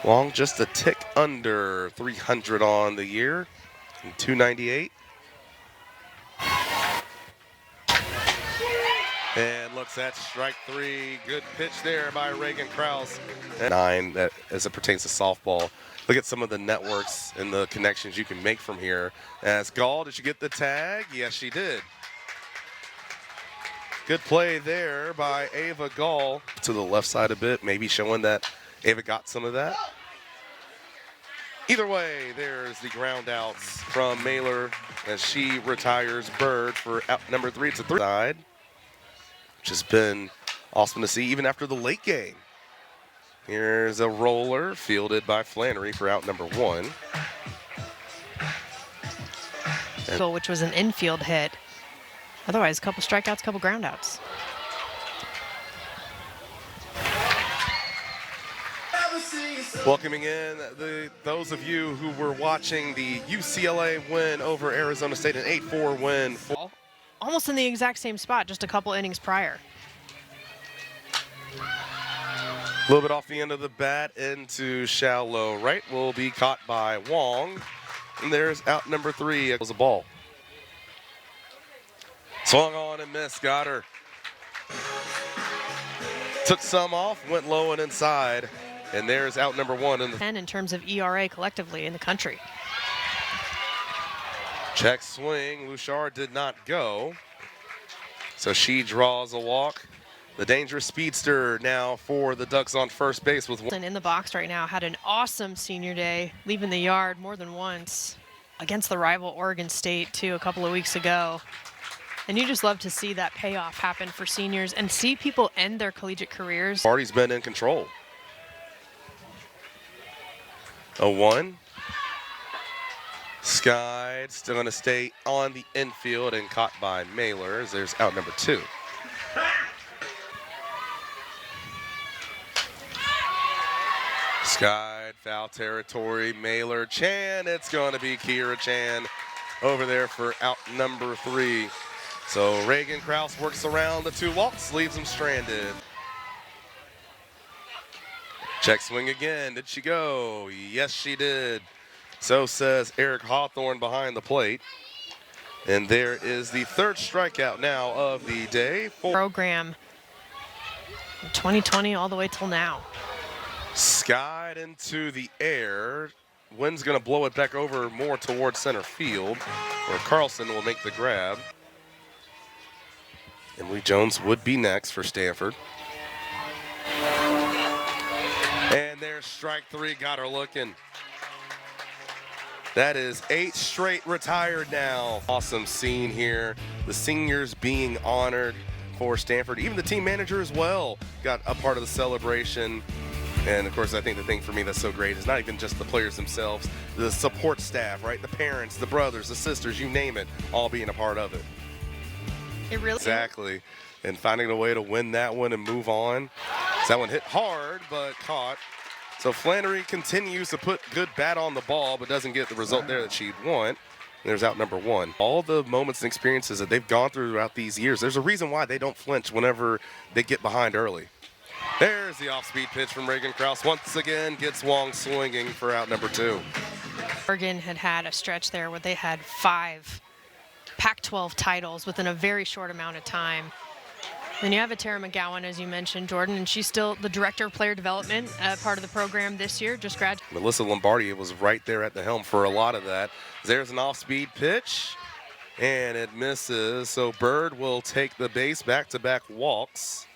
Long just a tick under 300 on the year, 298. And looks at strike three. Good pitch there by Reagan Krause. 9 that as it pertains to softball. Look at some of the networks and the connections you can make from here. As Gall, did she get the tag? Yes, she did. Good play there by Ava Gall. To the left side a bit, maybe showing that Ava got some of that. Either way, there's the ground outs from Mailer as she retires Bird for out number 3. It's a 3 side, which has been awesome to see even after the late game. Here's a roller fielded by Flannery for out number 1. Which was an infield hit. Otherwise, a couple strikeouts, a couple groundouts. Welcoming in those of you who were watching the UCLA win over Arizona State, an 8-4 win. Almost in the exact same spot, just a couple innings prior. A little bit off the end of the bat into shallow right will be caught by Wong. And there's out number 3. It was a ball. Swung on and missed. Got her. Took some off, went low and inside. And there's out number 1. In terms of ERA collectively in the country. Check swing. Luchard did not go. So she draws a walk. The dangerous speedster now for the Ducks on first base with one. In the box right now, had an awesome senior day, leaving the yard more than once against the rival Oregon State too a couple of weeks ago. And you just love to see that payoff happen for seniors and see people end their collegiate careers. Party's been in control. 0-1. Sky still going to stay on the infield and caught by Mailer. There's out number 2. Sky, foul territory, Mailer, Chan. It's going to be Kira Chan over there for out number 3. So Reagan Krause works around the 2 walks, leaves him stranded. Check swing again. Did she go? Yes, she did. So says Eric Hawthorne behind the plate. And there is the 3rd strikeout now of the day. Program 2020 all the way till now. Skied into the air. Wind's going to blow it back over more towards center field, where Carlson will make the grab. Emily Jones would be next for Stanford. And there's strike 3, got her looking. That is 8 straight retired now. Awesome scene here. The seniors being honored for Stanford. Even the team manager as well got a part of the celebration. And of course, I think the thing for me that's so great is not even just the players themselves, the support staff, right? The parents, the brothers, the sisters, you name it, all being a part of it. It really Exactly. And finding a way to win that one and move on. That one hit hard, but caught. So Flannery continues to put good bat on the ball, but doesn't get the result there that she'd want. And there's out number 1. All the moments and experiences that they've gone through throughout these years, there's a reason why they don't flinch whenever they get behind early. There's the off-speed pitch from Reagan Krause. Once again, gets Wong swinging for out number 2. Oregon had a stretch there where they had 5 Pac-12 titles within a very short amount of time. Then you have a Tara McGowan, as you mentioned, Jordan, and she's still the director of player development, part of the program this year, just graduated. Melissa Lombardi was right there at the helm for a lot of that. There's an off-speed pitch, and it misses. So Bird will take the base, back-to-back walks.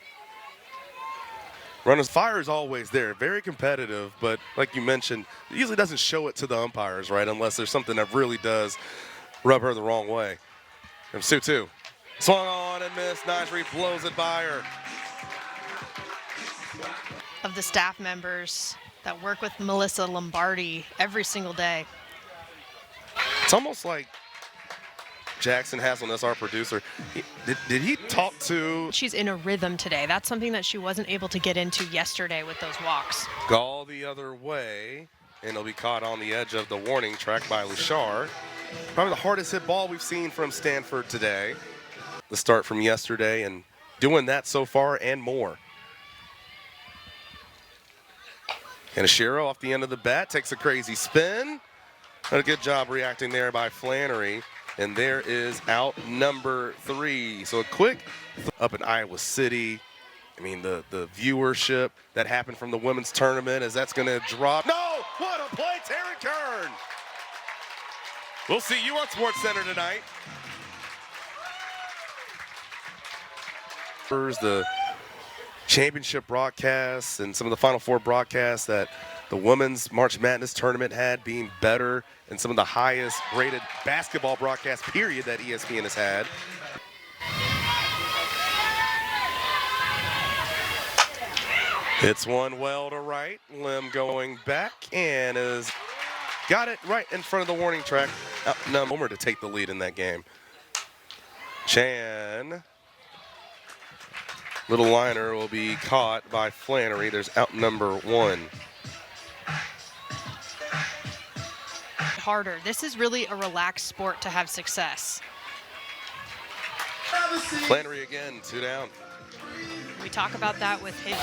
Runners, fire is always there, very competitive, but like you mentioned, it usually doesn't show it to the umpires, right, unless there's something that really does rub her the wrong way. From Sue-2. Swung on and missed. Nasri blows it by her. Of the staff members that work with Melissa Lombardi every single day. It's almost like Jackson Haslund, that's our producer. Did he talk to? She's in a rhythm today. That's something that she wasn't able to get into yesterday with those walks. Gall the other way, and it'll be caught on the edge of the warning track by Luchard. Probably the hardest hit ball we've seen from Stanford today. The start from yesterday and doing that so far and more. And Ashiro off the end of the bat takes a crazy spin. A good job reacting there by Flannery. And there is out number 3. So a quick up in Iowa City. I mean, the viewership that happened from the women's tournament, as that's going to drop. No! What a play, Taryn Kern! We'll see you on SportsCenter tonight. The championship broadcasts and some of the Final Four broadcasts that the women's March Madness tournament had being better and some of the highest rated basketball broadcasts, period, that ESPN has had. Hits one well to right. Lim going back and has got it right in front of the warning track. Homer to take the lead in that game. Chan. Little liner will be caught by Flannery. There's out number 1. Harder. This is really a relaxed sport to have success. Flannery again, 2 down. We talk about that with him.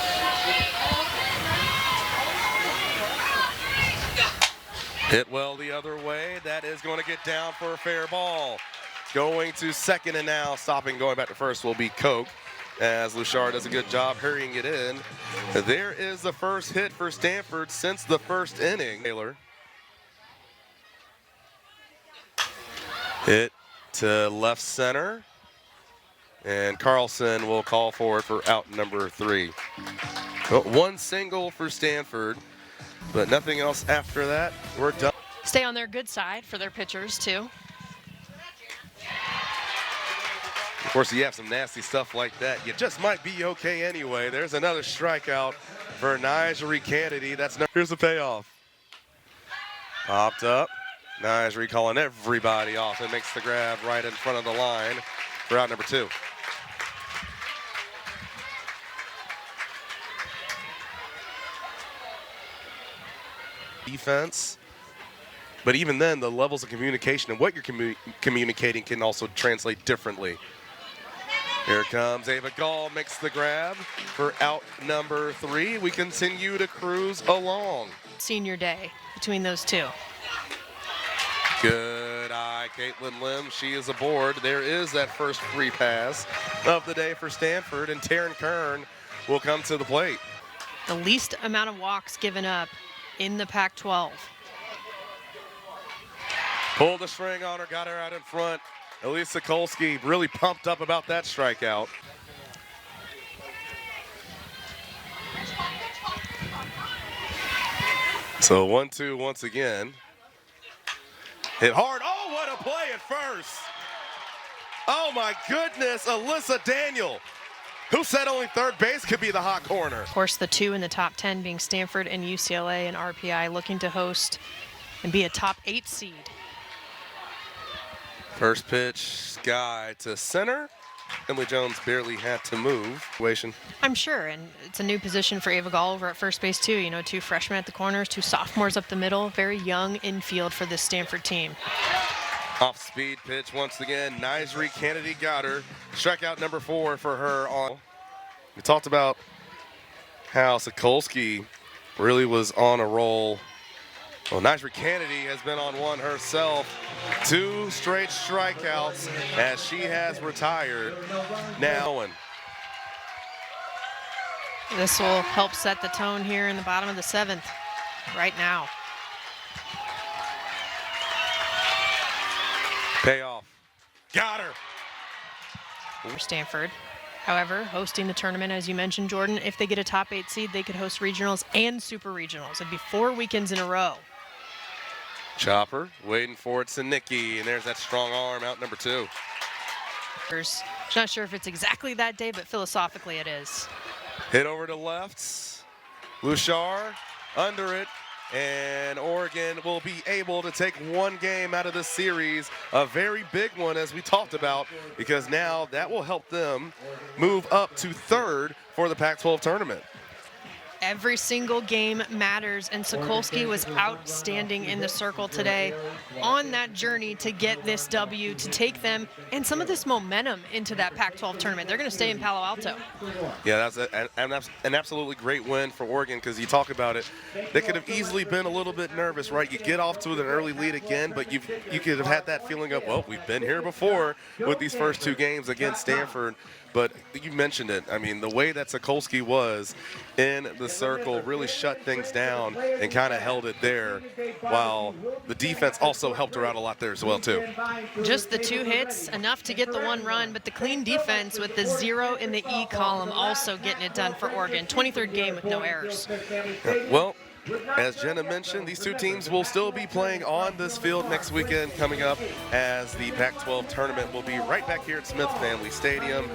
Hit well the other way. That is going to get down for a fair ball. Going to second, and now stopping, going back to first will be Koch, as Luchard does a good job hurrying it in. There is the first hit for Stanford since the first inning. Taylor. Hit to left center. And Carlson will call for it for out number 3. But 1 single for Stanford, but nothing else after that. We're done. Stay on their good side for their pitchers, too. Of course, you have some nasty stuff like that. You just might be okay anyway. There's another strikeout for Nigel Kennedy. Here's the payoff. Popped up. Nigel calling everybody off and makes the grab right in front of the line for out number 2. Defense. But even then, the levels of communication and what you're communicating can also translate differently. Here comes Ava Gall, makes the grab for out number 3. We continue to cruise along. Senior day between those 2. Good eye, Caitlin Lim. She is aboard. There is that first free pass of the day for Stanford, and Taryn Kern will come to the plate. The least amount of walks given up in the Pac-12. Pulled the string on her, got her out in front. Elise Sokolski really pumped up about that strikeout. So 1-2 once again. Hit hard. Oh, what a play at first. Oh, my goodness. Alyssa Daniel, who said only third base could be the hot corner. Of course, the 2 in the top 10 being Stanford and UCLA, and RPI looking to host and be a top 8 seed. First pitch, Sky to center. Emily Jones barely had to move. I'm sure, and it's a new position for Ava Gall over at first base too. You know, 2 freshmen at the corners, 2 sophomores up the middle. Very young infield for this Stanford team. Off-speed pitch once again. Nizri Kennedy got her. Strikeout number 4 for her. We talked about how Sokolski really was on a roll. Well, Nizri Kennedy has been on one herself. 2 straight strikeouts as she has retired. Now, this will help set the tone here in the bottom of the 7th right now. Payoff. Got her. For Stanford. However, hosting the tournament, as you mentioned, Jordan, if they get a top 8 seed, they could host regionals and super regionals. It'd be 4 weekends in a row. Chopper waiting for it to Nikki, and there's that strong arm out number 2. Not sure if it's exactly that day, but philosophically it is. Hit over to left. Luchar under it, and Oregon will be able to take 1 game out of this series, a very big one as we talked about, because now that will help them move up to 3rd for the Pac-12 tournament. Every single game matters, and Sokolsky was outstanding in the circle today on that journey to get this W, to take them and some of this momentum into that Pac-12 tournament. They're going to stay in Palo Alto. Yeah, that's an absolutely great win for Oregon, because you talk about it, they could have easily been a little bit nervous, right? You get off to an early lead again, but you could have had that feeling of, well, we've been here before with these first 2 games against Stanford. But you mentioned it. I mean, the way that Sokolsky was in the circle really shut things down and kind of held it there, while the defense also helped her out a lot there as well, too. Just the 2 hits, enough to get the 1 run, but the clean defense with the 0 in the E column also getting it done for Oregon. 23rd game with no errors. Well, as Jenna mentioned, these 2 teams will still be playing on this field next weekend coming up, as the Pac-12 tournament will be right back here at Smith Family Stadium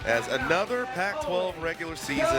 as another Pac-12 regular season